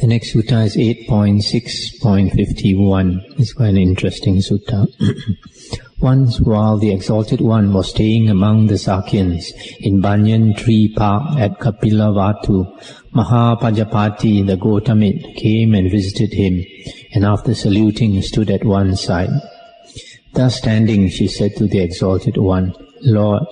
The next sutta is 8.6.51. It's quite an interesting sutta. Once while the Exalted One was staying among the Sakyans in Banyan Tree Park at Kapilavatu, Mahapajapati, the Gautamit, came and visited him, and after saluting stood at one side. Thus standing, she said to the Exalted One, Lord,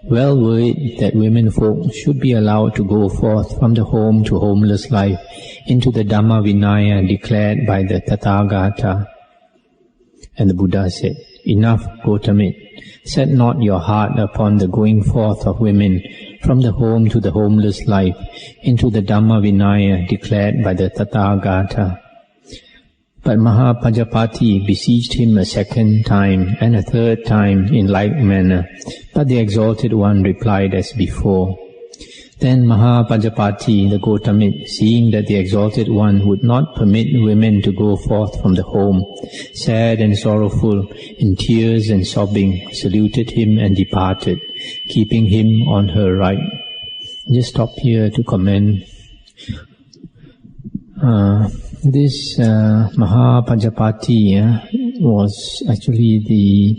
well were it that women folk should be allowed to go forth from the home to homeless life into the Dhamma Vinaya declared by the Tathagata. And the Buddha said, Enough, Gautamit, set not your heart upon the going forth of women from the home to the homeless life into the Dhamma Vinaya declared by the Tathagata. But Mahapajapati besieged him a second time and a third time in like manner, but the Exalted One replied as before. Then Mahapajapati, the Gautamit, seeing that the Exalted One would not permit women to go forth from the home, sad and sorrowful, in tears and sobbing, saluted him and departed, keeping him on her right. I'll just stop here to comment. This Mahapajapati was actually the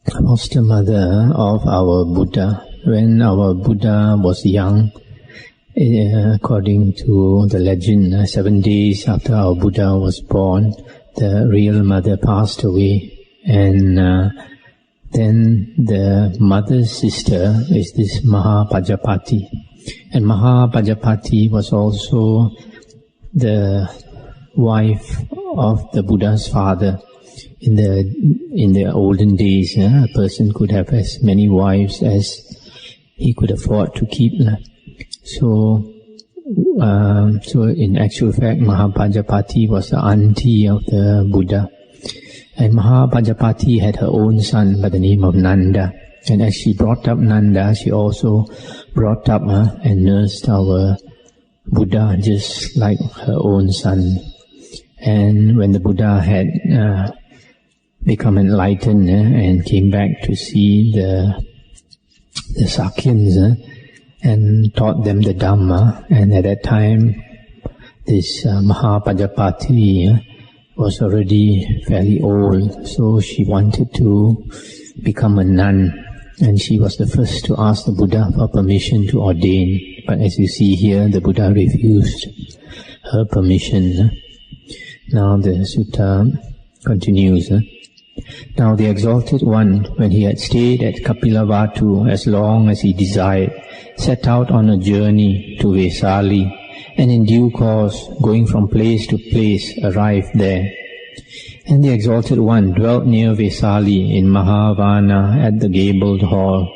foster mother of our Buddha. When our Buddha was young, according to the legend, 7 days after our Buddha was born, the real mother passed away, and then the mother's sister is this Mahapajapati. And Mahapajapati was also the wife of the Buddha's father. In the olden days, a person could have as many wives as he could afford to keep. So in actual fact, Mahapajapati was the auntie of the Buddha. And Mahapajapati had her own son by the name of Nanda. And as she brought up Nanda, she also brought up and nursed our Buddha just like her own son. And when the Buddha had become enlightened and came back to see the Sakyans and taught them the Dhamma, and at that time this Mahapajapati was already fairly old, so she wanted to become a nun, and she was the first to ask the Buddha for permission to ordain. But as you see here, the Buddha refused her permission. Now the sutta continues. Now the Exalted One, when he had stayed at Kapilavatu as long as he desired, set out on a journey to Vesali, and in due course, going from place to place, arrived there. And the Exalted One dwelt near Vesali in Mahavana at the gabled hall.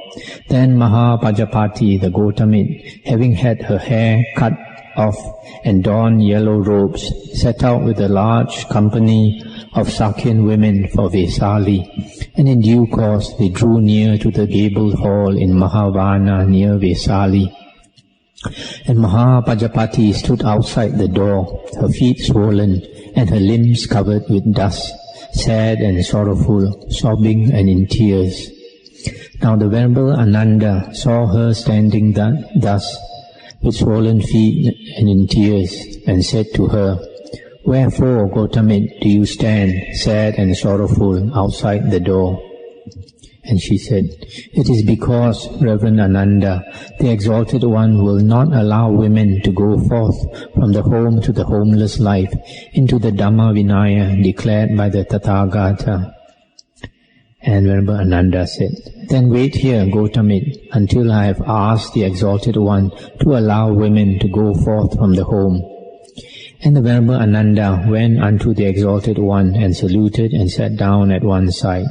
Then Mahapajapati, the Gautamit, having had her hair cut off and donned yellow robes, set out with a large company of Sakyan women for Vesali. And in due course they drew near to the gabled hall in Mahavana near Vesali. And Mahapajapati stood outside the door, her feet swollen and her limbs covered with dust, sad and sorrowful, sobbing and in tears. Now the Venerable Ananda saw her standing thus, with swollen feet and in tears, and said to her, Wherefore, Gautamit, do you stand, sad and sorrowful, outside the door? And she said, It is because, Reverend Ananda, the Exalted One will not allow women to go forth from the home to the homeless life into the Dhamma Vinaya declared by the Tathagata. And Venerable Ananda said, Then wait here, Gautamit, until I have asked the Exalted One to allow women to go forth from the home. And the Venerable Ananda went unto the Exalted One and saluted and sat down at one side.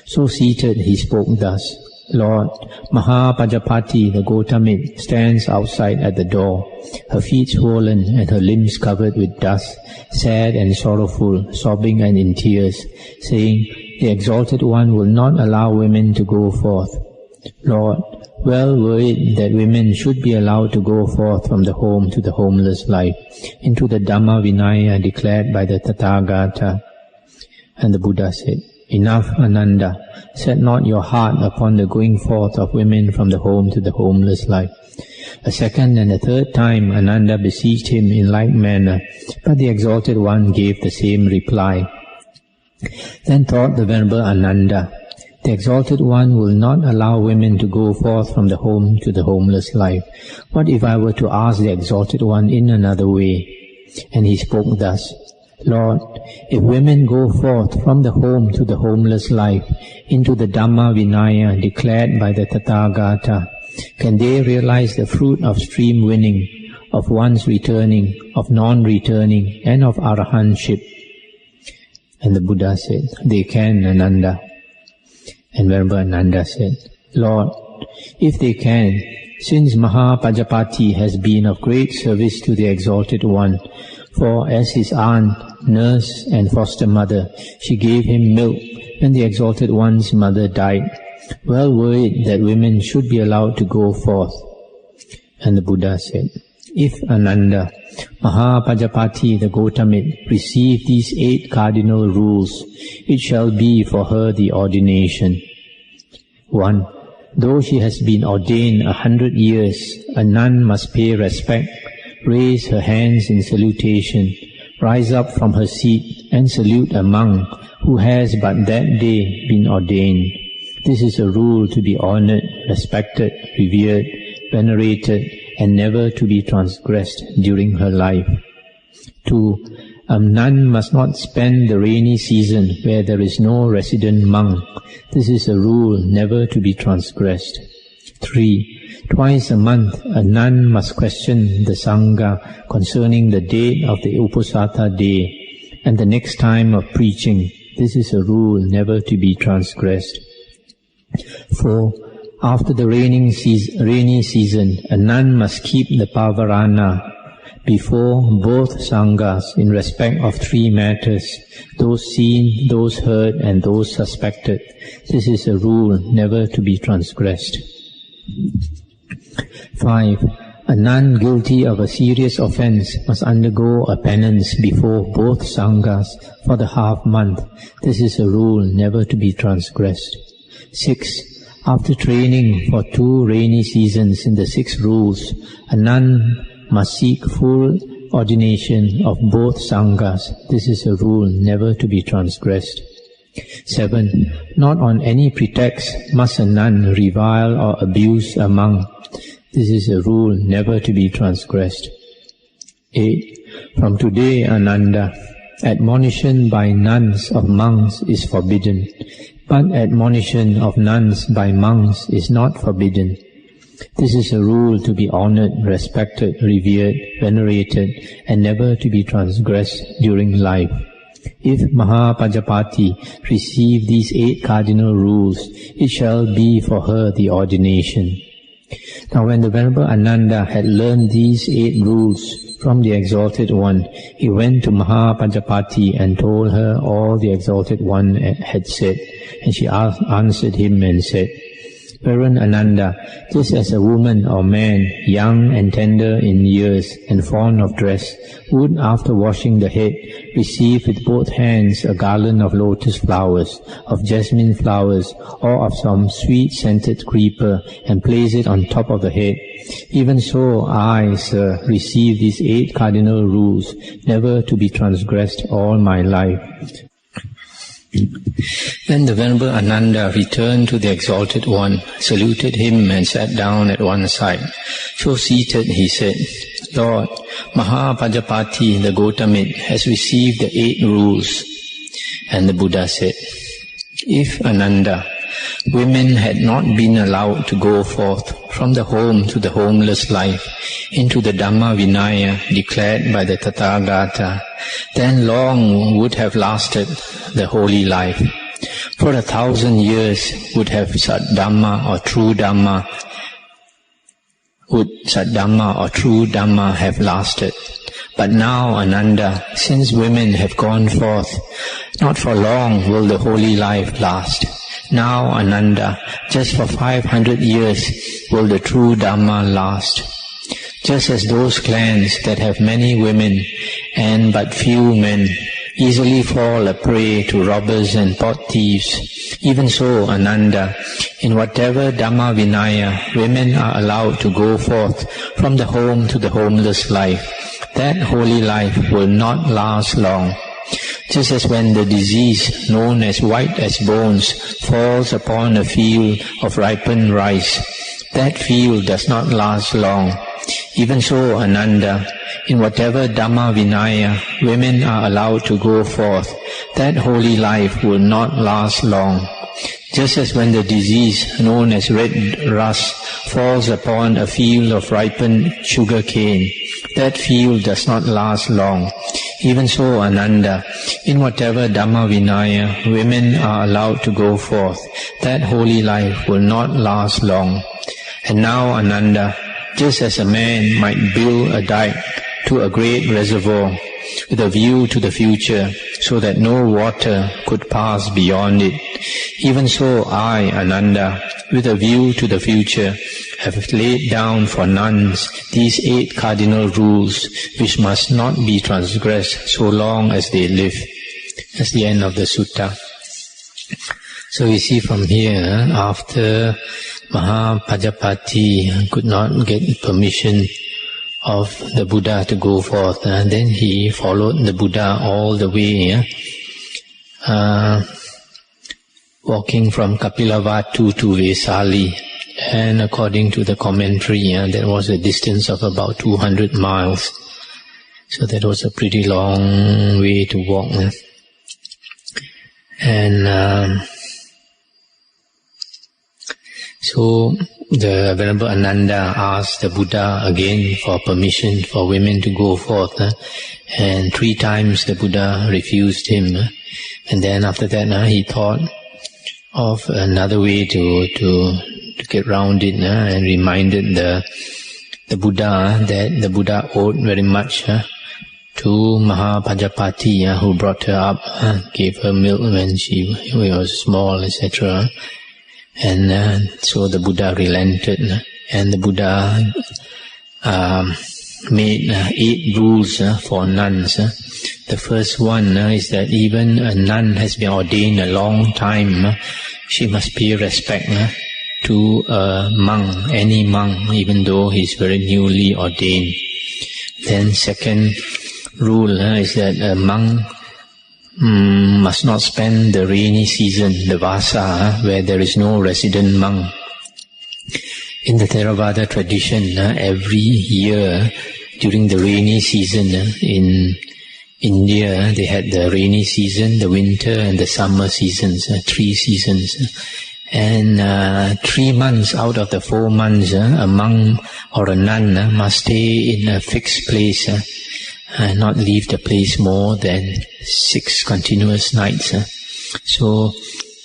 So seated he spoke thus, Lord, Mahapajapati, the Gautamit, stands outside at the door, her feet swollen and her limbs covered with dust, sad and sorrowful, sobbing and in tears, saying, The Exalted One will not allow women to go forth. Lord, well were it that women should be allowed to go forth from the home to the homeless life, into the Dhamma Vinaya declared by the Tathagata. And the Buddha said, Enough, Ananda, set not your heart upon the going forth of women from the home to the homeless life. A second and a third time Ananda beseeched him in like manner, but the Exalted One gave the same reply. Then thought the Venerable Ananda, the Exalted One will not allow women to go forth from the home to the homeless life. What if I were to ask the Exalted One in another way? And he spoke thus, Lord, if women go forth from the home to the homeless life into the Dhamma Vinaya declared by the Tathagata, can they realize the fruit of stream winning, of one's returning, of non-returning, and of arahantship? And the Buddha said, they can, Ananda. And Venerable Ananda said, Lord, if they can, since Mahapajapati has been of great service to the Exalted One, for as his aunt, nurse, and foster mother, she gave him milk when the Exalted One's mother died. Well were it that women should be allowed to go forth. And the Buddha said, if Ananda, Mahapajapati the Gautamit, receive these 8 cardinal rules, it shall be for her the ordination. 1. Though she has been ordained 100 years, a nun must pay respect, raise her hands in salutation, rise up from her seat and salute a monk who has but that day been ordained. This is a rule to be honored, respected, revered, venerated, and never to be transgressed during her life. 2. A nun must not spend the rainy season where there is no resident monk. This is a rule never to be transgressed. 3. Twice a month a nun must question the Sangha concerning the date of the Uposatha day and the next time of preaching. This is a rule never to be transgressed. 4. After the rainy season, a nun must keep the Pavarana before both Sanghas in respect of 3 matters, those seen, those heard, and those suspected. This is a rule never to be transgressed. 5. A nun guilty of a serious offense must undergo a penance before both Sanghas for the half month. This is a rule never to be transgressed. 6. After training for 2 rainy seasons in the 6 rules, a nun must seek full ordination of both Sanghas. This is a rule never to be transgressed. 7. Not on any pretext must a nun revile or abuse a monk. This is a rule never to be transgressed. 8. From today, Ananda, admonition by nuns of monks is forbidden, but admonition of nuns by monks is not forbidden. This is a rule to be honored, respected, revered, venerated, and never to be transgressed during life. If Mahapajapati receive these 8 cardinal rules, it shall be for her the ordination. Now when the Venerable Ananda had learned these 8 rules from the Exalted One, he went to Mahapajapati and told her all the Exalted One had said. And she answered him and said, Reverend Ananda, just as a woman or man, young and tender in years and fond of dress, would, after washing the head, receive with both hands a garland of lotus flowers, of jasmine flowers, or of some sweet-scented creeper, and place it on top of the head, even so I, sir, receive these 8 cardinal rules, never to be transgressed all my life. Then the Venerable Ananda returned to the Exalted One, saluted him and sat down at one side. So seated he said, Lord, Mahapajapati the Gautamit has received the 8 rules. And the Buddha said, if Ananda, women had not been allowed to go forth from the home to the homeless life into the Dhamma Vinaya declared by the Tathagata, then long would have lasted the holy life. For 1,000 years would have Saddhamma or true Dhamma have lasted. But now, Ananda, since women have gone forth, not for long will the holy life last. Now, Ananda, just for 500 years will the true Dhamma last. Just as those clans that have many women and but few men easily fall a prey to robbers and pot thieves, even so, Ananda, In whatever Dhamma Vinaya women are allowed to go forth from the home to the homeless life, that holy life will not last long. Just as when the disease known as white as bones falls upon a field of ripened rice, that field does not last long. Even so, Ananda, in whatever Dhamma Vinaya women are allowed to go forth, that holy life will not last long. Just as when the disease known as red rust falls upon a field of ripened sugar cane, that field does not last long. Even so, Ananda, in whatever Dhamma Vinaya women are allowed to go forth, that holy life will not last long. And now, Ananda, just as a man might build a dike to a great reservoir with a view to the future, so that no water could pass beyond it, even so I, Ananda, with a view to the future, have laid down for nuns these 8 cardinal rules which must not be transgressed so long as they live. That's the end of the sutta. So we see from here, after Mahapajapati could not get permission of the Buddha to go forth, and then he followed the Buddha all the way, walking from Kapilavatthu to Vesali, and according to the commentary, there was a distance of about 200 miles. So that was a pretty long way to walk. And so the Venerable Ananda asked the Buddha again for permission for women to go forth, and 3 times the Buddha refused him. And then after that, he thought of another way to get round it, and reminded the Buddha that the Buddha owed very much to Mahapajapati, who brought her up, gave her milk when she was small, etc. And so the Buddha relented, and the Buddha made 8 rules for nuns. The first one is that even a nun has been ordained a long time, she must pay respect to a monk, any monk, even though he is very newly ordained. Then second rule is that a monk must not spend the rainy season, the Vasa, where there is no resident monk. In the Theravada tradition, every year during the rainy season in India, they had the rainy season, the winter and the summer seasons, 3 seasons. And 3 months out of the 4 months, a monk or a nun must stay in a fixed place, and not leave the place more than 6 continuous nights. So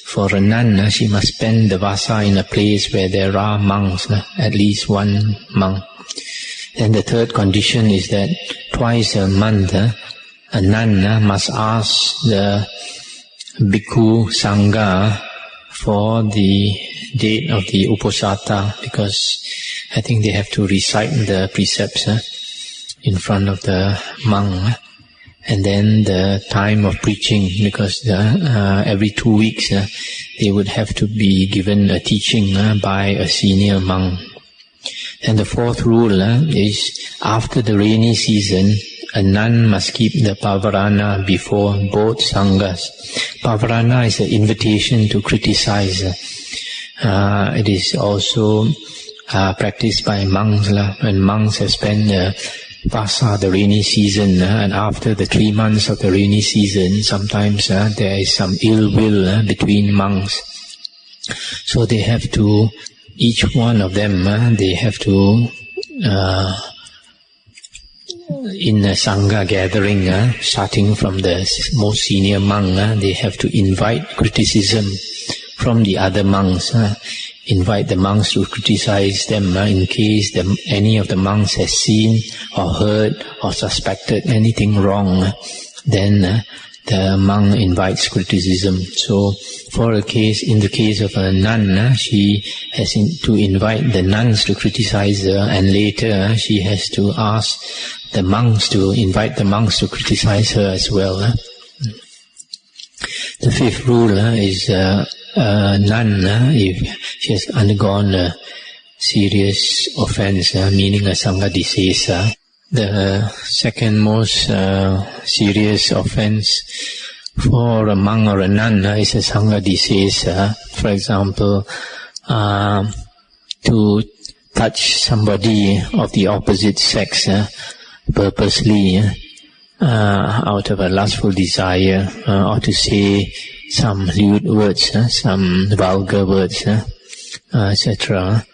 for a nun, she must spend the Vasa in a place where there are monks, at least 1 monk. And the third condition is that twice a month, a nun must ask the Bhikkhu Sangha for the date of the Uposatha, because I think they have to recite the precepts in front of the monk, and then the time of preaching, because every 2 weeks they would have to be given a teaching by a senior monk. And the fourth rule is, after the rainy season, a nun must keep the pavarana before both sanghas. Pavarana is an invitation to criticize. It is also practiced by monks. When monks have spent Vasa, the rainy season, and after the 3 months of the rainy season, sometimes there is some ill will between monks. So they have to, each one of them, they have to, in a Sangha gathering, starting from the most senior monk, they have to invite criticism from the other monks. Invite the monks to criticize them in case any of the monks has seen or heard or suspected anything wrong. Then the monk invites criticism. So in the case of a nun, she has to invite the nuns to criticize her, and later she has to ask the monks to invite the monks to criticize her as well. The fifth rule is a nun, if she has undergone a serious offense, meaning a Sangha Disesa, the second most serious offense for a monk or a nun is a Sangha Disesa. For example, to touch somebody of the opposite sex purposely out of a lustful desire, or to say some lewd words, some vulgar words, etc.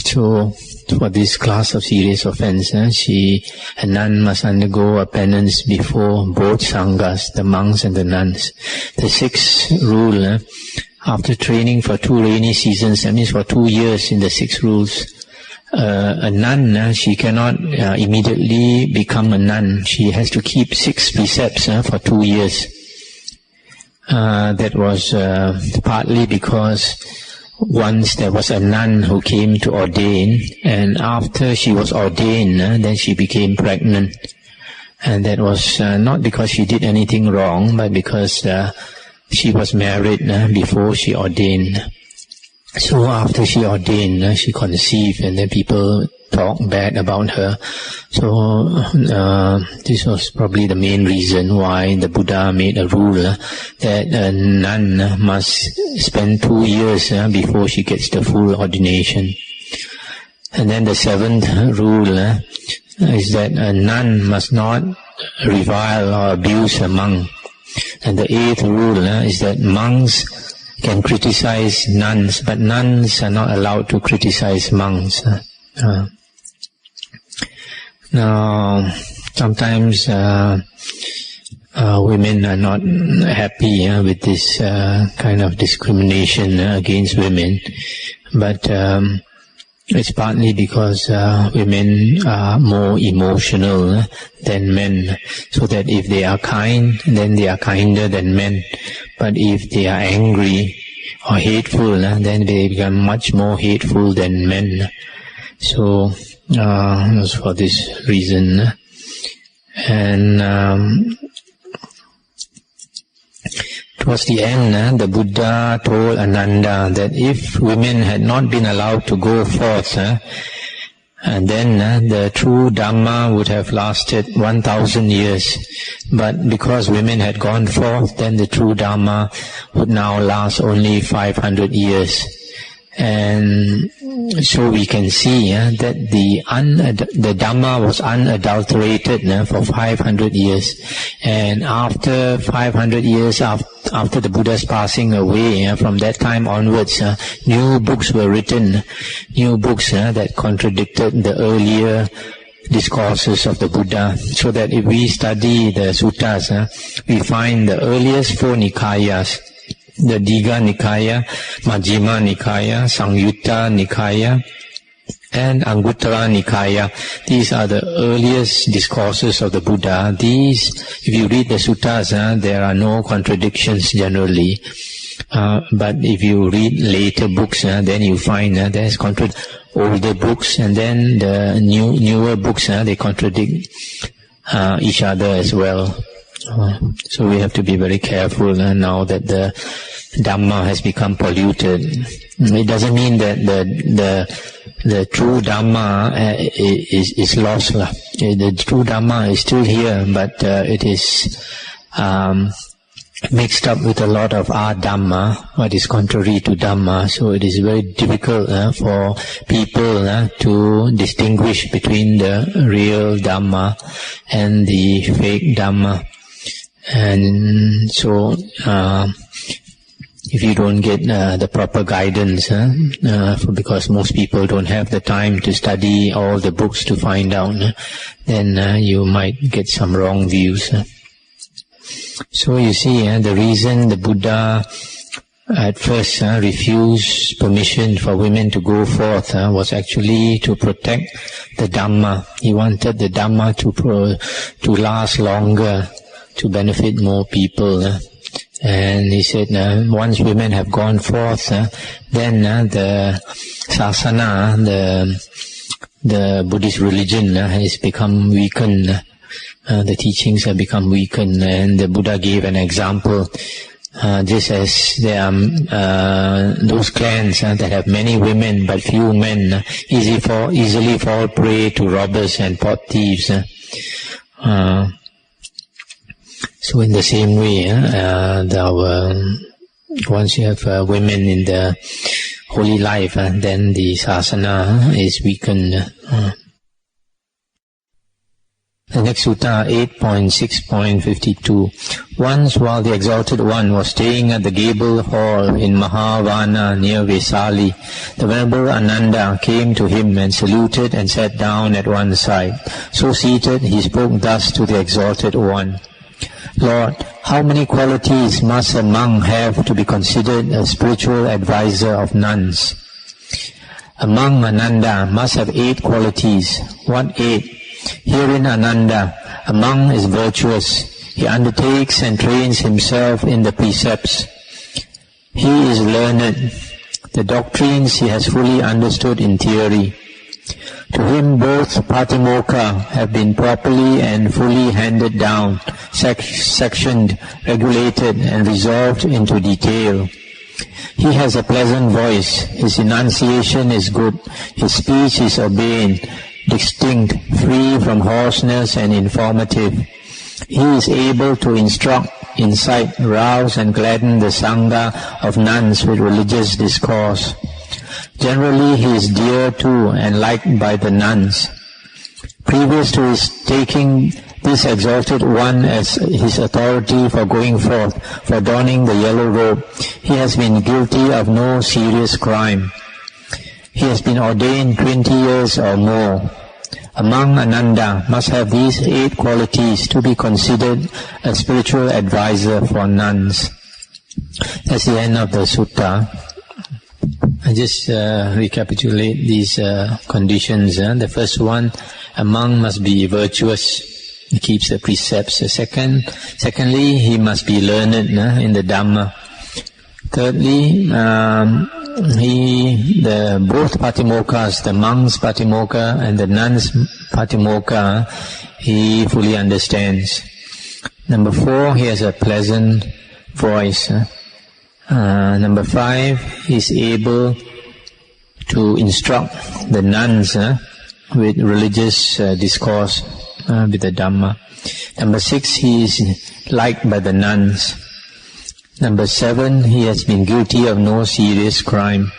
So for this class of serious offense, a nun must undergo a penance before both sanghas, the monks and the nuns. The sixth rule, after training for 2 rainy seasons, that means for 2 years in the 6 rules, a nun, she cannot immediately become a nun. She has to keep 6 precepts for 2 years. That was partly because once there was a nun who came to ordain, and after she was ordained, then she became pregnant. And that was not because she did anything wrong, but because she was married before she ordained. So after she ordained, she conceived, and then people talk bad about her. So this was probably the main reason why the Buddha made a rule that a nun must spend 2 years before she gets the full ordination. And then the 7th rule is that a nun must not revile or abuse a monk. And the 8th rule is that monks can criticize nuns, but nuns are not allowed to criticize monks. Now, sometimes women are not happy with this kind of discrimination against women, but it's partly because women are more emotional than men, so that if they are kind, then they are kinder than men. But if they are angry or hateful, then they become much more hateful than men. So it was for this reason. And towards the end, the Buddha told Ananda that if women had not been allowed to go forth, and then the true Dhamma would have lasted 1,000 years. But because women had gone forth, then the true Dhamma would now last only 500 years. And so we can see that the Dhamma was unadulterated for 500 years. And after 500 years, after the Buddha's passing away, from that time onwards, new books were written, new books that contradicted the earlier discourses of the Buddha. So that if we study the suttas, we find the earliest 4 Nikayas, the Digha Nikaya, Majjhima Nikaya, Sangyutta Nikaya, and Anguttara Nikaya. These are the earliest discourses of the Buddha. These, if you read the suttas, there are no contradictions generally. But if you read later books, then you find there's older books, and then the newer books, they contradict each other as well. So we have to be very careful now that the Dhamma has become polluted. It doesn't mean that the true Dhamma is lost. The true Dhamma is still here, but it is mixed up with a lot of our Dhamma, what is contrary to Dhamma. So it is very difficult for people to distinguish between the real Dhamma and the fake Dhamma. And so if you don't get the proper guidance, because most people don't have the time to study all the books to find out, then you might get some wrong views. So you see, the reason the Buddha at first refused permission for women to go forth was actually to protect the Dhamma. He wanted the Dhamma to last longer, to benefit more people. And he said, once women have gone forth, then the sasana, the Buddhist religion has become weakened. The teachings have become weakened, and the Buddha gave an example. just as there are those clans that have many women but few men, easily fall prey to robbers and pot thieves. So in the same way, once you have women in the holy life, then the sasana is weakened. The next sutta, 8.6.52. Once while the Exalted One was staying at the Gable Hall in Mahavana near Vesali, the Venerable Ananda came to him and saluted and sat down at one side. So seated, he spoke thus to the Exalted One. Lord, how many qualities must a monk have to be considered a spiritual advisor of nuns? A monk, Ananda, must have 8 qualities. What 8? Herein, Ananda, a monk is virtuous. He undertakes and trains himself in the precepts. He is learned. The doctrines he has fully understood in theory. To him both patimokkha have been properly and fully handed down, sectioned, regulated, and resolved into detail. He has a pleasant voice. His enunciation is good. His speech is urbane, distinct, free from hoarseness, and informative. He is able to instruct, incite, rouse, and gladden the sangha of nuns with religious discourse. Generally, he is dear to and liked by the nuns. Previous to his taking this Exalted One as his authority for going forth, for donning the yellow robe, he has been guilty of no serious crime. He has been ordained 20 years or more. A monk, Ananda, must have these 8 qualities to be considered a spiritual advisor for nuns. That's the end of the sutta. I just recapitulate these conditions. The first one, a monk must be virtuous. He keeps the precepts. Secondly, he must be learned in the Dhamma. Thirdly, both patimokkha's, the monk's patimokka and the nun's patimokka, he fully understands. Number 4, he has a pleasant voice. Number 5, he is able to instruct the nuns with religious discourse, with the Dhamma. Number 6, he is liked by the nuns. Number 7, he has been guilty of no serious crime.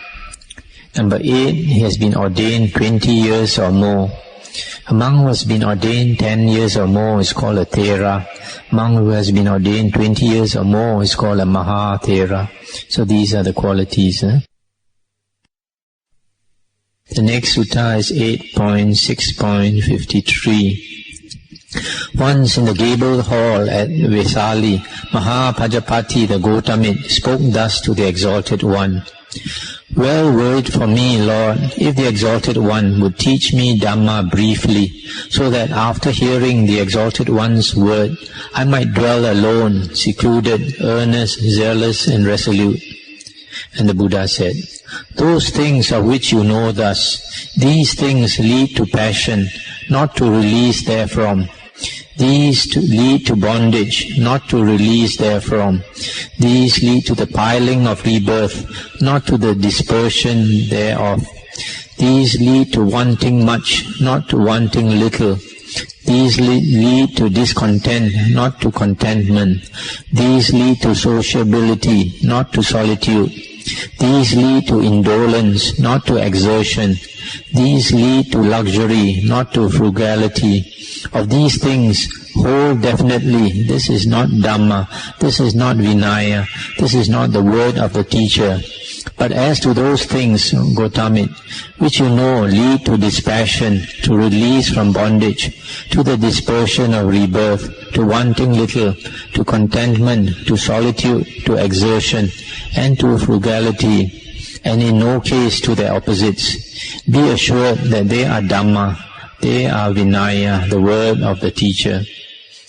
Number 8, he has been ordained 20 years or more. A monk who has been ordained 10 years or more is called a Thera. A monk who has been ordained 20 years or more is called a Mahathera. So these are the qualities. The next sutta is 8.6.53. Once in the Gable Hall at Vesali, Mahapajapati the Gautamit spoke thus to the Exalted One. Well were it for me, Lord, if the Exalted One would teach me Dhamma briefly, so that after hearing the Exalted One's word, I might dwell alone, secluded, earnest, zealous, and resolute. And the Buddha said, those things of which you know thus, these things lead to passion, not to release therefrom. These lead to bondage, not to release therefrom. These lead to the piling of rebirth, not to the dispersion thereof. These lead to wanting much, not to wanting little. These lead to discontent, not to contentment. These lead to sociability, not to solitude. These lead to indolence, not to exertion. These lead to luxury, not to frugality. Of these things, hold definitely, this is not Dhamma, this is not Vinaya, this is not the word of the teacher. But as to those things, Gautamit, which you know lead to dispassion, to release from bondage, to the dispersion of rebirth, to wanting little, to contentment, to solitude, to exertion, and to frugality, and in no case to their opposites, be assured that they are Dhamma, they are Vinaya, the word of the teacher.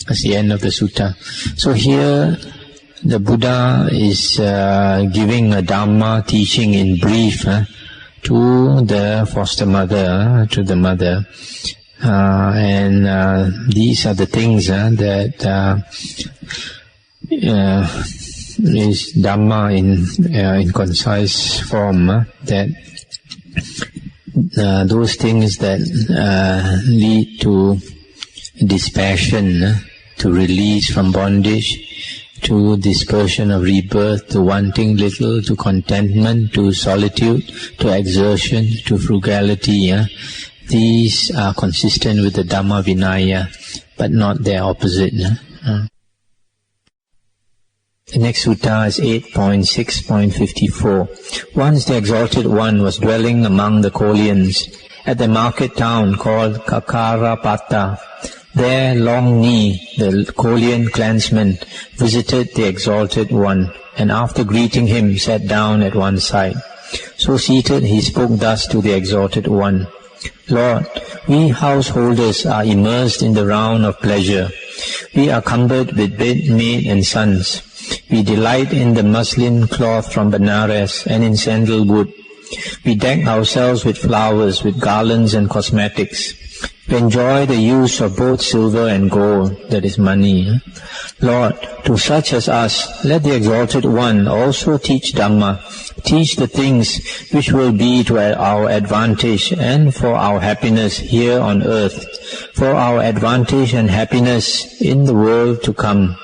That's the end of the sutta. So here the Buddha is giving a Dhamma teaching in brief to the foster mother, to the mother. And these are the things that is Dhamma in concise form, that those things that lead to dispassion, to release from bondage, to dispersion of rebirth, to wanting little, to contentment, to solitude, to exertion, to frugality. These are consistent with the Dhamma Vinaya, but not their opposite. The next sutta is 8.6.54. Once the Exalted One was dwelling among the Kolians at the market town called Kakarapata. There Long Ni, the Kolian clansman, visited the Exalted One, and after greeting him sat down at one side. So seated he spoke thus to the Exalted One. Lord, we householders are immersed in the round of pleasure. We are cumbered with bed, maid and sons. We delight in the muslin cloth from Benares and in sandalwood. We deck ourselves with flowers, with garlands and cosmetics. We enjoy the use of both silver and gold, that is money. Lord, to such as us, let the Exalted One also teach Dhamma, teach the things which will be to our advantage and for our happiness here on earth, for our advantage and happiness in the world to come.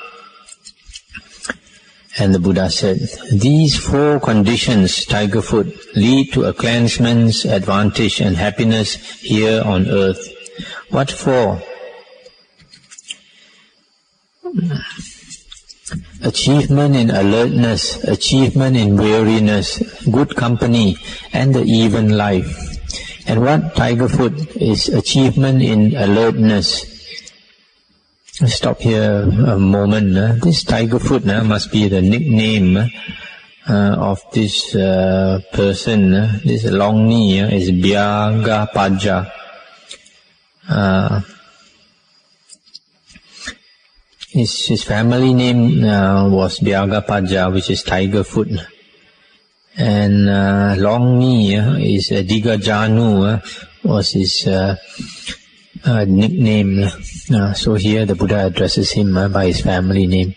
And the Buddha said, these four conditions, Tigerfoot, lead to a clansman's advantage and happiness here on earth. What for? Achievement in alertness, achievement in weariness, good company, and the even life. And what, Tigerfoot, is achievement in alertness? Stop here a moment. This Tigerfoot must be the nickname of this person. This Long Ni is Bhyagapaja. His family name was Bhyagapaja, which is Tigerfoot. And Long Ni is Digajanu, was his nickname. So here the Buddha addresses him by his family name.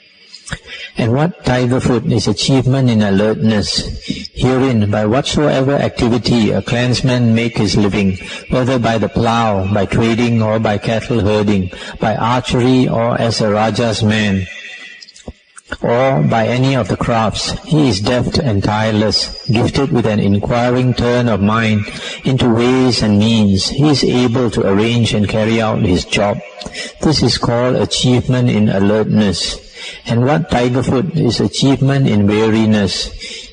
And what, Tigerfoot, is achievement in alertness? Herein, by whatsoever activity a clansman make his living, whether by the plough, by trading, or by cattle herding, by archery, or as a Raja's man, or by any of the crafts, he is deft and tireless, gifted with an inquiring turn of mind into ways and means. He is able to arrange and carry out his job. This is called achievement in alertness. And what, Tigerfoot, is achievement in weariness?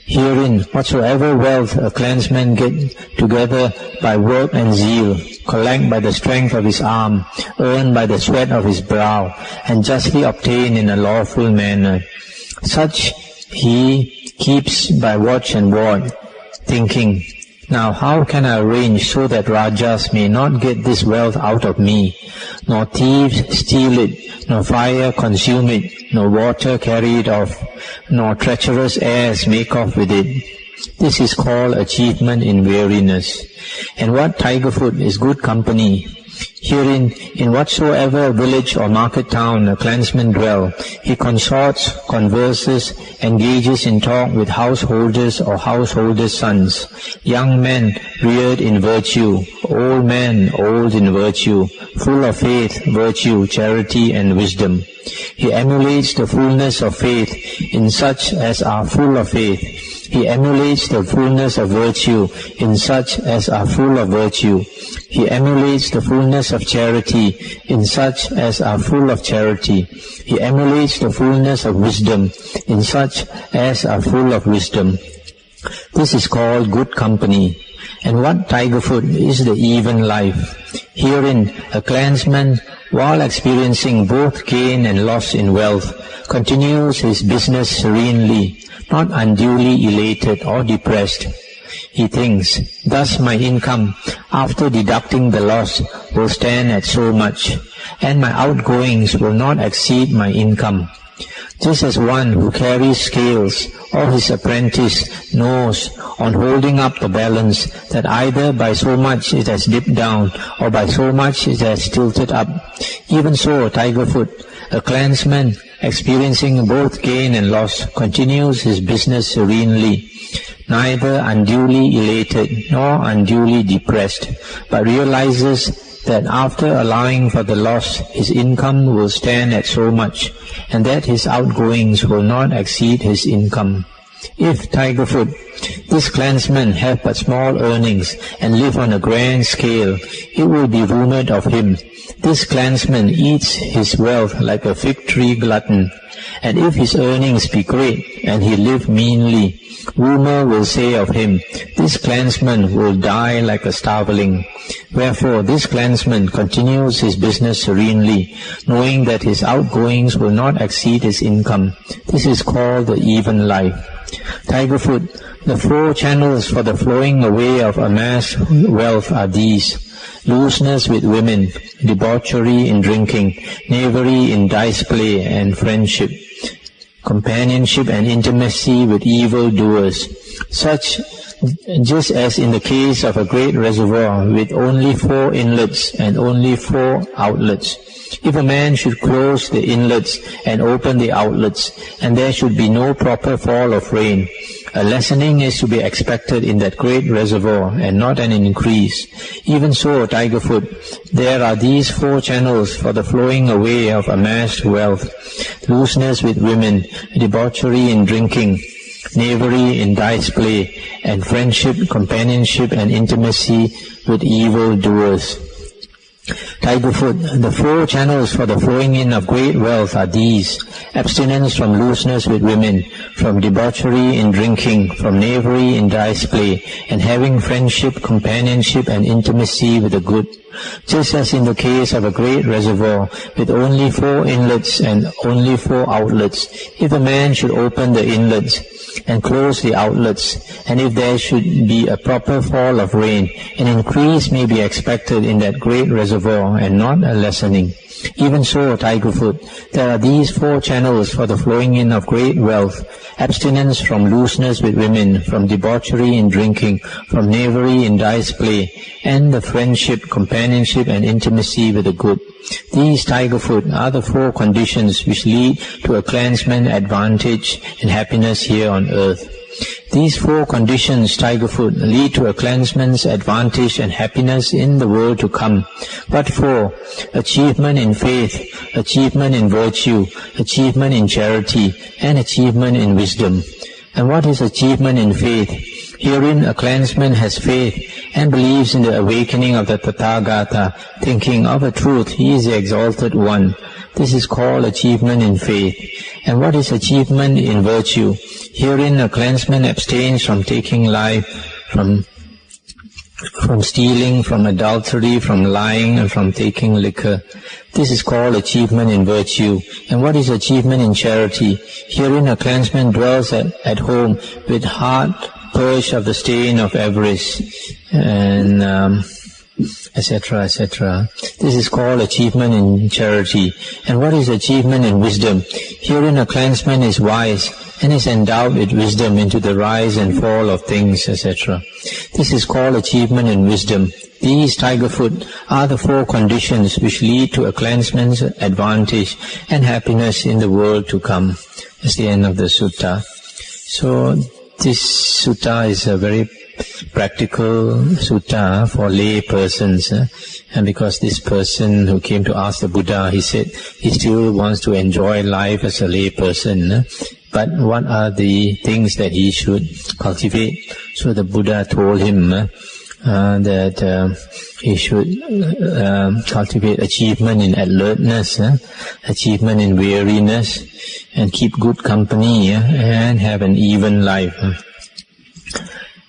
Herein, whatsoever wealth a clansman get together by work and zeal, collect by the strength of his arm, earn by the sweat of his brow, and justly obtain in a lawful manner, such he keeps by watch and ward, thinking, now how can I arrange so that Rajas may not get this wealth out of me, nor thieves steal it, nor fire consume it, nor water carry it off, nor treacherous heirs make off with it. This is called achievement in weariness. And what, Tigerfoot, is good company? Herein, in whatsoever village or market town a clansman dwell, he consorts, converses, engages in talk with householders or householders' sons, young men reared in virtue, old men old in virtue, full of faith, virtue, charity, and wisdom. He emulates the fullness of faith in such as are full of faith. He emulates the fullness of virtue in such as are full of virtue. He emulates the fullness of charity in such as are full of charity. He emulates the fullness of wisdom in such as are full of wisdom. This is called good company. And what, Tigerfoot, is the even life? Herein, a clansman, while experiencing both gain and loss in wealth, continues his business serenely, not unduly elated or depressed. He thinks, thus my income, after deducting the loss, will stand at so much, and my outgoings will not exceed my income. Just as one who carries scales or his apprentice knows on holding up the balance that either by so much it has dipped down or by so much it has tilted up, even so, Tigerfoot, a clansman, experiencing both gain and loss, continues his business serenely, neither unduly elated nor unduly depressed, but realizes that after allowing for the loss, his income will stand at so much, and that his outgoings will not exceed his income. If, Tigerfoot, this clansman have but small earnings and live on a grand scale, it will be rumored of him, this clansman eats his wealth like a fig tree glutton. And if his earnings be great and he live meanly, rumor will say of him, this clansman will die like a starveling. Wherefore this clansman continues his business serenely, knowing that his outgoings will not exceed his income. This is called the even life. Tigerfoot, the 4 channels for the flowing away of amassed wealth are these: looseness with women, debauchery in drinking, knavery in dice play and friendship, companionship and intimacy with evil doers. Such, just as in the case of a great reservoir with only 4 inlets and only 4 outlets. If a man should close the inlets and open the outlets, and there should be no proper fall of rain, a lessening is to be expected in that great reservoir, and not an increase. Even so, Tigerfoot, there are these 4 channels for the flowing away of amassed wealth: looseness with women, debauchery in drinking, knavery in dice play, and friendship, companionship, and intimacy with evil doers. Tigerfoot, the 4 channels for the flowing in of great wealth are these: abstinence from looseness with women, from debauchery in drinking, from knavery in dice play, and having friendship, companionship, and intimacy with the good. Just as in the case of a great reservoir with only 4 inlets and only 4 outlets, if a man should open the inlets and close the outlets, and if there should be a proper fall of rain, an increase may be expected in that great reservoir, and not a lessening. Even so, Tigerfoot, there are these 4 channels for the flowing in of great wealth: abstinence from looseness with women, from debauchery in drinking, from knavery in dice play, and the friendship, companionship, and intimacy with the good. These, Tigerfoot, are the 4 conditions which lead to a clansman's advantage and happiness here on earth. These 4 conditions, Tigerfoot, lead to a clansman's advantage and happiness in the world to come. But for achievement in faith, achievement in virtue, achievement in charity, and achievement in wisdom. And what is achievement in faith? Herein a clansman has faith and believes in the awakening of the Tathagata, thinking of a truth he is the exalted one. This is called achievement in faith. And what is achievement in virtue? Herein a clansman abstains from taking life, from stealing, from adultery, from lying, and from taking liquor. This is called achievement in virtue. And what is achievement in charity? Herein a clansman dwells at home with heart purged of the stain of avarice, and etc., etc. This is called achievement in charity. And what is achievement in wisdom? Herein a clansman is wise and is endowed with wisdom into the rise and fall of things, etc. This is called achievement in wisdom. These, Tigerfoot, are the 4 conditions which lead to a clansman's advantage and happiness in the world to come. That's the end of the sutta. So this sutta is a very practical sutta for lay persons, and because this person who came to ask the Buddha, he said he still wants to enjoy life as a lay person, but what are the things that he should cultivate? So the Buddha told him that he should cultivate achievement in alertness, achievement in weariness, and keep good company, and have an even life.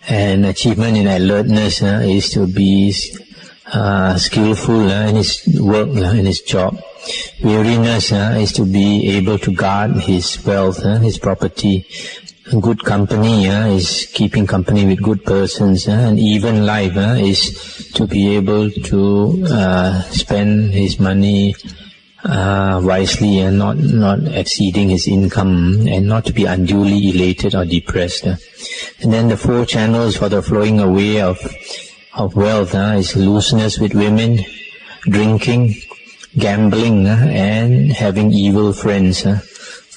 And achievement in alertness is to be skillful in his work, in his job. Weariness is to be able to guard his wealth, his property. Good company is keeping company with good persons. And even life is to be able to spend his money wisely and not exceeding his income, and not to be unduly elated or depressed. And then the 4 channels for the flowing away of wealth is looseness with women, drinking, gambling, and having evil friends.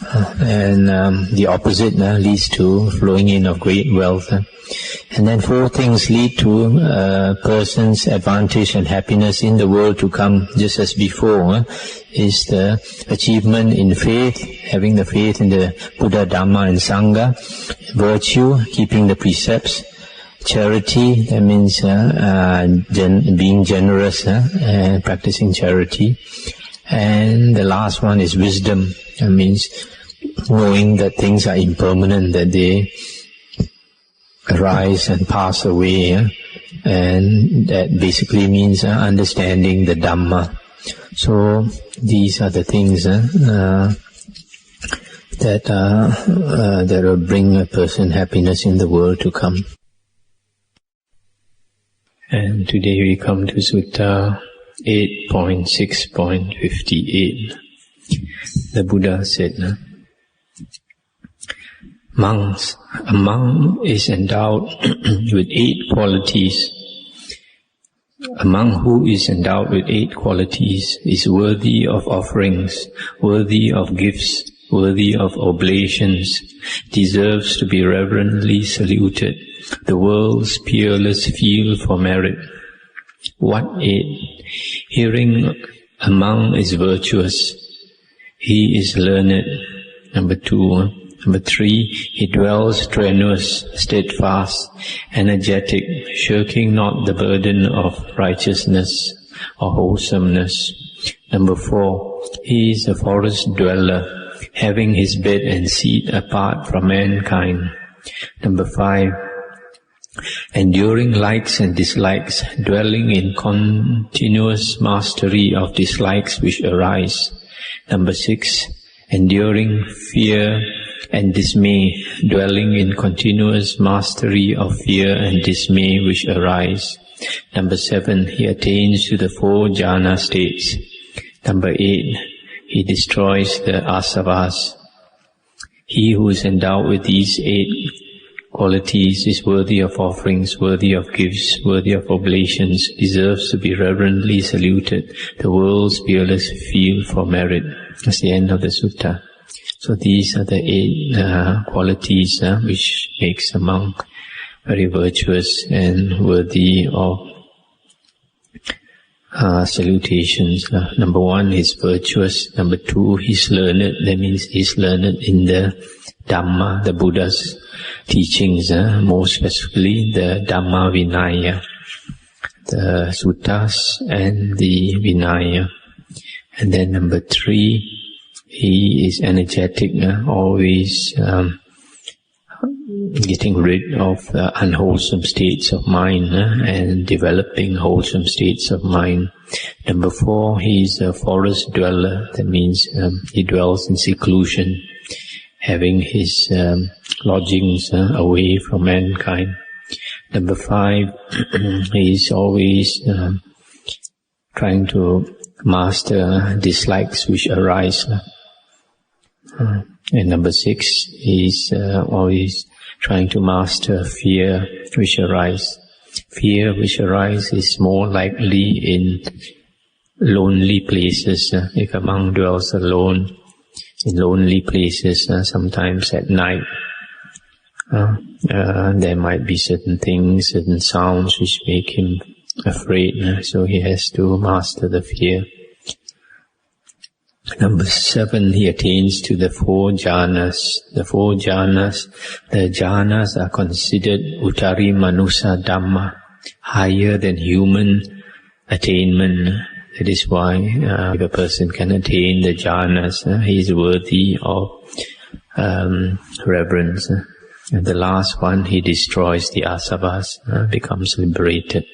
and the opposite leads to flowing in of great wealth. And then 4 things lead to a person's advantage and happiness in the world to come, just as before, is the achievement in faith, having the faith in the Buddha, Dhamma and Sangha, virtue, keeping the precepts, charity, that means being generous and practicing charity, and the last one is wisdom, that means knowing that things are impermanent, that they arise and pass away, and that basically means understanding the Dhamma. So these are the things that will bring a person happiness in the world to come. And today we come to Sutta 8.6.58. The Buddha said, monks, a monk is endowed with 8 qualities. A monk who is endowed with 8 qualities is worthy of offerings, worthy of gifts, worthy of oblations, deserves to be reverently saluted, the world's peerless field for merit. What 8? Hearing, a monk is virtuous. He is learned. Number 2. Number 3, he dwells strenuous, steadfast, energetic, shirking not the burden of righteousness or wholesomeness. Number 4, he is a forest dweller, having his bed and seat apart from mankind. Number 5, enduring likes and dislikes, dwelling in continuous mastery of dislikes which arise. Number 6, enduring fear and dismay, dwelling in continuous mastery of fear and dismay which arise. Number 7, he attains to the 4 jhana states. Number 8, he destroys the asavas. He who is endowed with these 8 qualities is worthy of offerings, worthy of gifts, worthy of oblations, deserves to be reverently saluted, the world's peerless field for merit. That's the end of the sutta. So these are the 8 qualities which makes a monk very virtuous and worthy of salutations. Number 1, he's virtuous. Number 2, he's learned. That means he's learned in the Dhamma, the Buddha's teachings, more specifically the Dhamma Vinaya, the suttas and the Vinaya. And then number 3, he is energetic, always getting rid of unwholesome states of mind and developing wholesome states of mind. Number 4, he is a forest dweller. That means he dwells in seclusion, having his lodgings away from mankind. Number 5, he is always trying to master dislikes which arise. And number 6, he's always trying to master fear which arise. Fear which arise is more likely in lonely places. If a monk dwells alone in lonely places, sometimes at night, there might be certain things, certain sounds which make him afraid, so he has to master the fear. Number 7, he attains to the 4 jhanas. The 4 jhanas, the jhanas are considered uttari manusa dhamma, higher than human attainment. That is why if a person can attain the jhanas, he is worthy of reverence. And the last one, he destroys the asavas, becomes liberated.